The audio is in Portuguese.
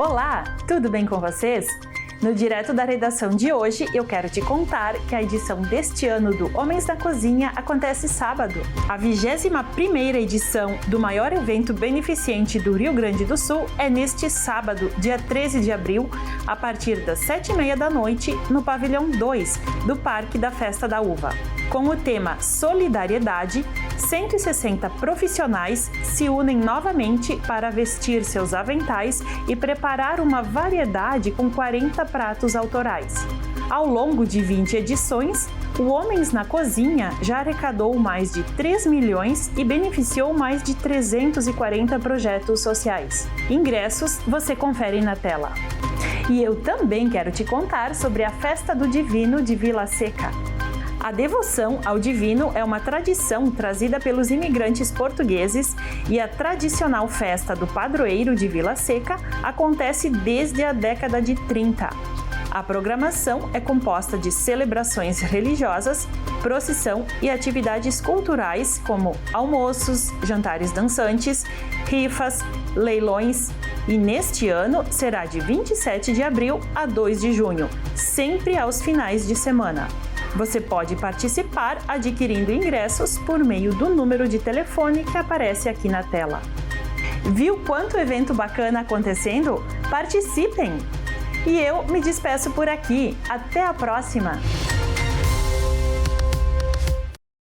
Olá, tudo bem com vocês? No Direto da Redação de hoje, eu quero te contar que a edição deste ano do Homens na Cozinha acontece sábado. A 21ª edição do maior evento beneficente do Rio Grande do Sul é neste sábado, dia 13 de abril, a partir das 7h30 da noite, no Pavilhão 2 do Parque da Festa da Uva. Com o tema Solidariedade, 160 profissionais se unem novamente para vestir seus aventais e preparar uma variedade com 40 pratos autorais. Ao longo de 20 edições, o Homens na Cozinha já arrecadou mais de 3 milhões e beneficiou mais de 340 projetos sociais. Ingressos você confere na tela. E eu também quero te contar sobre a Festa do Divino de Vila Seca. A devoção ao divino é uma tradição trazida pelos imigrantes portugueses e a tradicional festa do padroeiro de Vila Seca acontece desde a década de 30. A programação é composta de celebrações religiosas, procissão e atividades culturais como almoços, jantares dançantes, rifas, leilões e neste ano será de 27 de abril a 2 de junho, sempre aos finais de semana. Você pode participar adquirindo ingressos por meio do número de telefone que aparece aqui na tela. Viu quanto evento bacana acontecendo? Participem! E eu me despeço por aqui. Até a próxima!